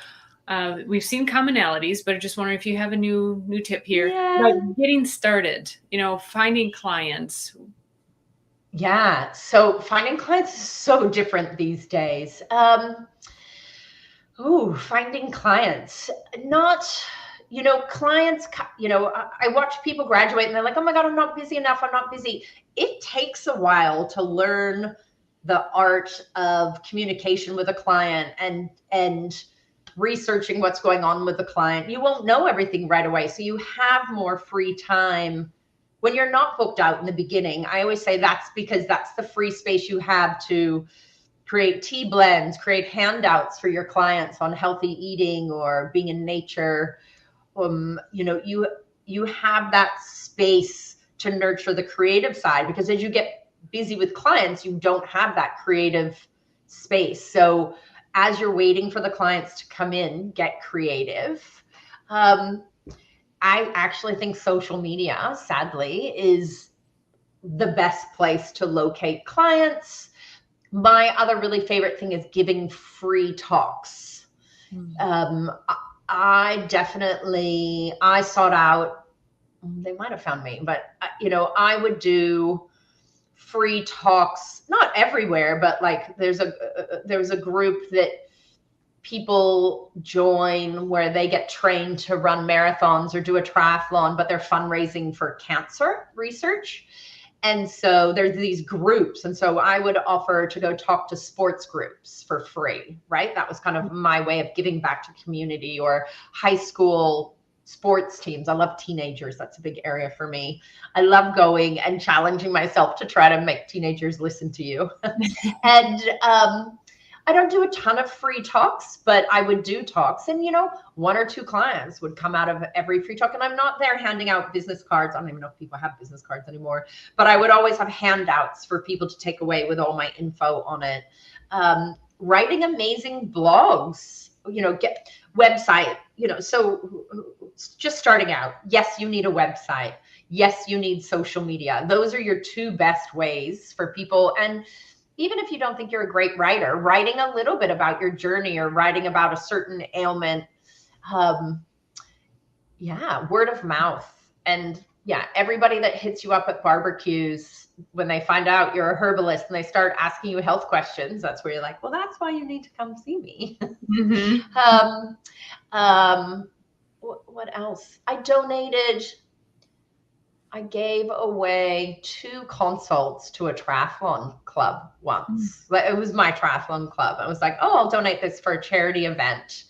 we've seen commonalities, but I just wondering if you have a new tip here. Like getting started, finding clients. Yeah. So finding clients is so different these days. Finding clients, clients, I watch people graduate and they're like, oh my God, I'm not busy enough. I'm not busy. It takes a while to learn the art of communication with a client and researching what's going on with the client. You won't know everything right away. So you have more free time when you're not booked out in the beginning. I always say that's because that's the free space you have to create tea blends, create handouts for your clients on healthy eating or being in nature. You have that space to nurture the creative side, because as you get busy with clients, you don't have that creative space. So as you're waiting for the clients to come in, get creative. I actually think social media, sadly, is the best place to locate clients. My other really favorite thing is giving free talks. I sought out, they might have found me, but I would do free talks, not everywhere, but like there's a group that people join where they get trained to run marathons or do a triathlon, but they're fundraising for cancer research. And so there's these groups. And so I would offer to go talk to sports groups for free, right? That was kind of my way of giving back to community, or high school sports teams. I love teenagers. That's a big area for me. I love going and challenging myself to try to make teenagers listen to you. And I don't do a ton of free talks, but I would do talks, and one or two clients would come out of every free talk. And I'm not there handing out business cards. I don't even know if people have business cards anymore, but I would always have handouts for people to take away with all my info on it. Writing amazing blogs, get website, so just starting out. Yes, you need a website. Yes, you need social media. Those are your two best ways for people. And even if you don't think you're a great writer, writing a little bit about your journey or writing about a certain ailment, word of mouth. And everybody that hits you up at barbecues, when they find out you're a herbalist and they start asking you health questions, that's where you're like, well, that's why you need to come see me. Mm-hmm. What else? I gave away 2 consults to a triathlon club once. It was my triathlon club. I was like, oh, I'll donate this for a charity event.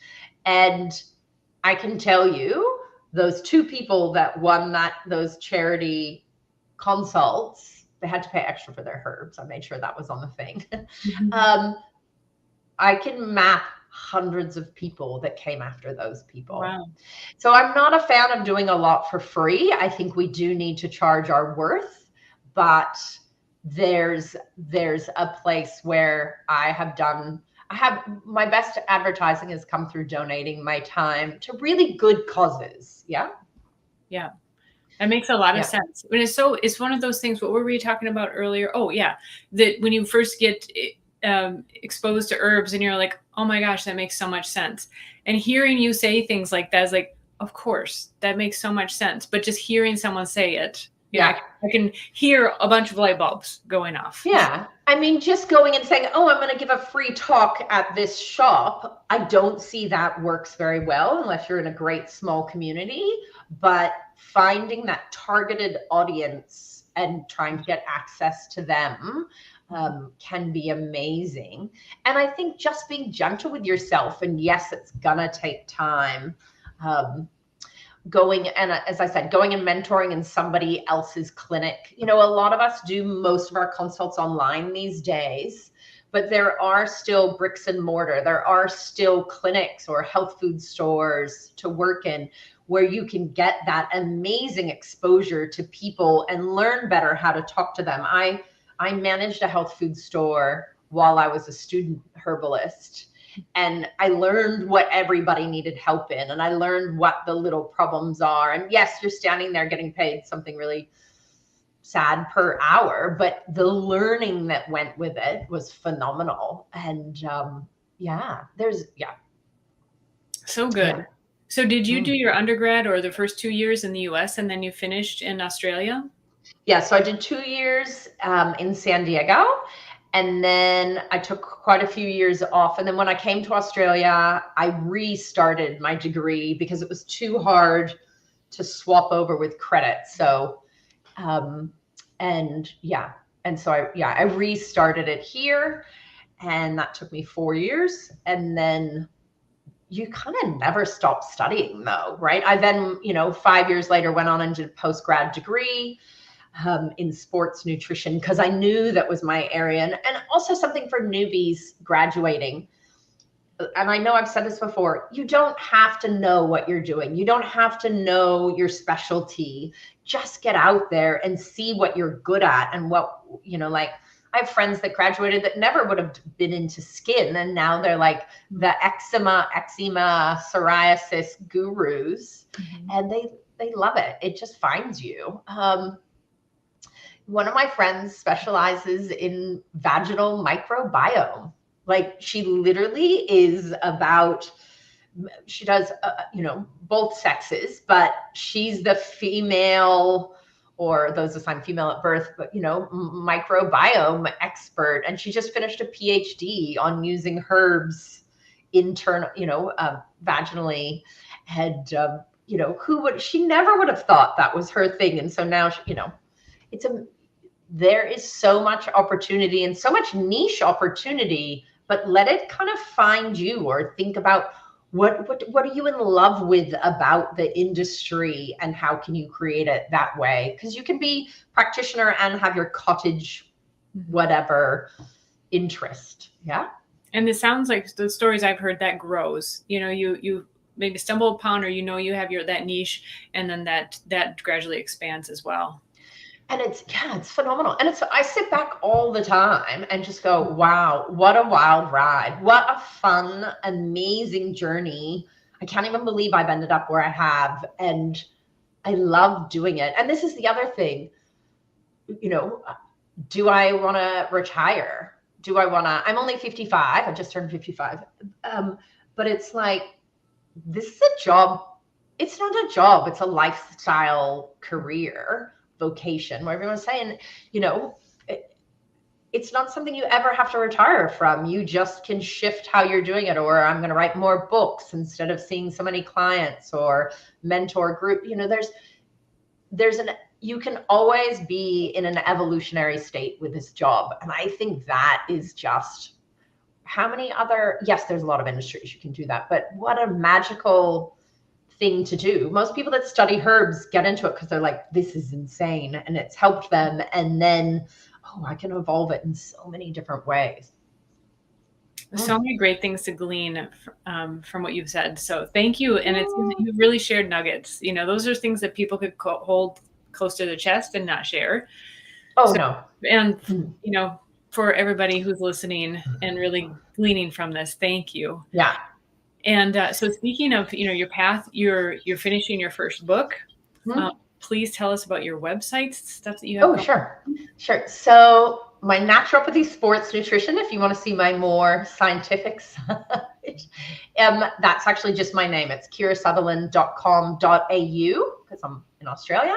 And I can tell you, those 2 people that won those charity consults, they had to pay extra for their herbs. I made sure that was on the thing. Mm-hmm. I can map hundreds of people that came after those people. Wow. So I'm not a fan of doing a lot for free. I think we do need to charge our worth, but there's a place where I have my best advertising has come through donating my time to really good causes. Yeah. Yeah. That makes a lot of Yeah. sense. And it's one of those things, what were we talking about earlier? Oh yeah. That when you first get exposed to herbs and you're like, oh my gosh, that makes so much sense. And hearing you say things like that is like, of course, that makes so much sense. But just hearing someone say it, Yeah. I can hear a bunch of light bulbs going off. Yeah. I mean, just going and saying, oh, I'm going to give a free talk at this shop, I don't see that works very well unless you're in a great small community. But finding that targeted audience and trying to get access to them can be amazing. And I think just being gentle with yourself, and yes, it's going to take time. Going and, as I said, going and mentoring in somebody else's clinic. A lot of us do most of our consults online these days, but there are still bricks and mortar. There are still clinics or health food stores to work in where you can get that amazing exposure to people and learn better how to talk to them. I managed a health food store while I was a student herbalist. And I learned what everybody needed help in, and I learned what the little problems are. And yes, you're standing there getting paid something really sad per hour, but the learning that went with it was phenomenal. And So good. Yeah. So did you do your undergrad or the first 2 years in the US and then you finished in Australia? Yeah, so I did 2 years in San Diego. And then I took quite a few years off. And then when I came to Australia, I restarted my degree because it was too hard to swap over with credit. So, I restarted it here, and that took me 4 years. And then you kind of never stop studying though, right? I then, 5 years later went on and did a post-grad degree in sports nutrition because I knew that was my area, and also something for newbies graduating. And I know I've said this before, you don't have to know what you're doing. You don't have to know your specialty. Just get out there and see what you're good at and what, like I have friends that graduated that never would have been into skin, and now they're like the eczema, psoriasis gurus, and they love it. It just finds you. One of my friends specializes in vaginal microbiome. Like she literally is about, she does, both sexes, but she's the female, or those assigned female at birth, but, microbiome expert. And she just finished a PhD on using herbs vaginally. And, she never would have thought that was her thing. And so now, there is so much opportunity and so much niche opportunity, but let it kind of find you, or think about what are you in love with about the industry and how can you create it that way? Because you can be practitioner and have your cottage, whatever interest. Yeah. And it sounds like the stories I've heard that grows, you maybe stumble upon, or, you have that niche, and then that gradually expands as well. And it's phenomenal. And I sit back all the time and just go, wow, what a wild ride. What a fun, amazing journey. I can't even believe I've ended up where I have. And I love doing it. And this is the other thing, do I want to retire? I'm only 55. I just turned 55. But it's like, this is a job. It's not a job. It's a lifestyle career. Vocation, whatever you want to say. And it's not something you ever have to retire from. You just can shift how you're doing it, or I'm going to write more books instead of seeing so many clients, or mentor group. You can always be in an evolutionary state with this job. And I think that is just yes, there's a lot of industries you can do that, but what a magical thing to do. Most people that study herbs get into it because they're like, this is insane, and it's helped them. And then, I can evolve it in so many different ways. So many great things to glean from what you've said. So thank you. And you've really shared nuggets. Those are things that people could hold close to their chest and not share. No. And, for everybody who's listening and really gleaning from this, thank you. Yeah. And so speaking of, your path, you're finishing your first book. please tell us about your websites, stuff that you have. Oh, sure. So my naturopathy sports nutrition, if you want to see my more scientific side, that's actually just my name. It's kirasutherland.com.au because I'm in Australia.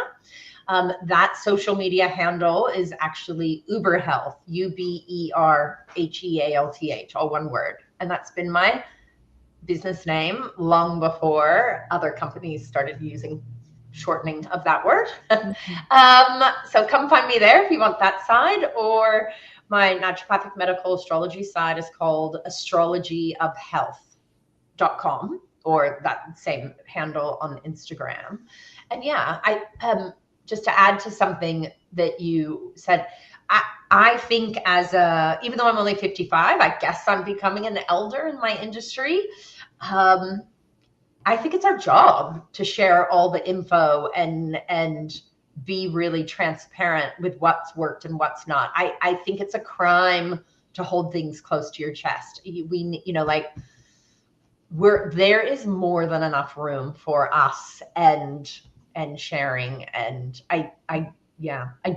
That social media handle is actually Uber Health, UBERHEALTH, all one word. And that's been my business name long before other companies started using shortening of that word. So come find me there if you want that side, or my naturopathic medical astrology side is called astrologyofhealth.com, or that same handle on Instagram. And yeah, I just to add to something that you said, I think even though I'm only 55, I guess I'm becoming an elder in my industry. I think it's our job to share all the info and be really transparent with what's worked and what's not. I think it's a crime to hold things close to your chest. There is more than enough room for us and sharing. And I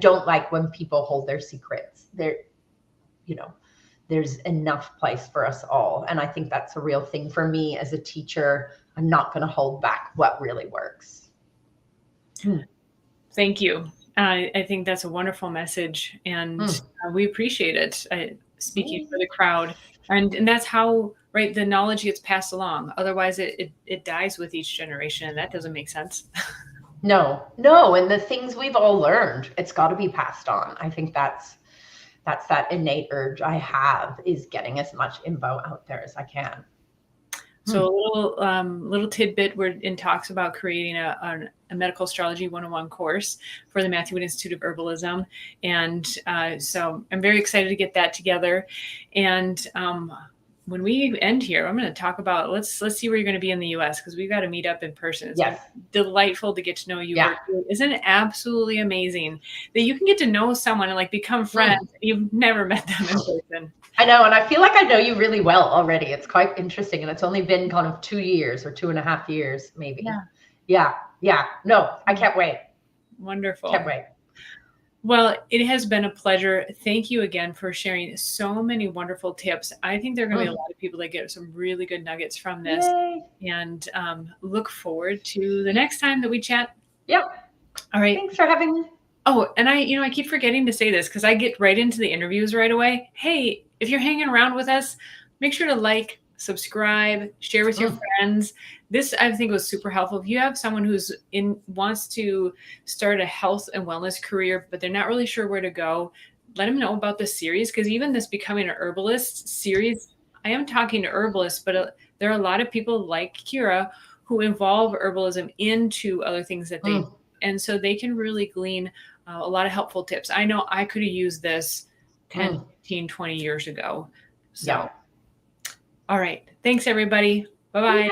don't like when people hold their secrets. There's enough place for us all. And I think that's a real thing for me as a teacher. I'm not going to hold back what really works. Thank you. I think that's a wonderful message, and we appreciate it. Speaking for the crowd, and that's how, right, the knowledge gets passed along. Otherwise, it dies with each generation, and that doesn't make sense. No. And the things we've all learned, it's got to be passed on. I think that's that innate urge I have, is getting as much info out there as I can. So a little tidbit, we're in talks about creating a medical astrology 101 course for the Matthew Wood Institute of Herbalism. And so I'm very excited to get that together. And when we end here, I'm going to talk about, let's see where you're going to be in the US, because we've got to meet up in person. It's delightful to get to know you. Yeah. Isn't it absolutely amazing that you can get to know someone and like become friends? You've never met them in person. I know. And I feel like I know you really well already. It's quite interesting. And it's only been kind of 2 years or 2.5 years, maybe. Yeah. No, I can't wait. Wonderful. Can't wait. Well, it has been a pleasure. Thank you again for sharing so many wonderful tips. I think there are going to be a lot of people that get some really good nuggets from this. Yay. And look forward to the next time that we chat. Yep. All right. Thanks for having me. Oh, and I keep forgetting to say this because I get right into the interviews right away. Hey, if you're hanging around with us, make sure to like, subscribe, share with your friends. This, I think, was super helpful. If you have someone who's wants to start a health and wellness career, but they're not really sure where to go, let them know about this series, because even this Becoming an Herbalist series, I am talking to herbalists, but there are a lot of people like Kira who involve herbalism into other things that they do. And so they can really glean a lot of helpful tips. I know I could have used this 10, 15, 20 years ago. So, all right. Thanks, everybody. Bye-bye.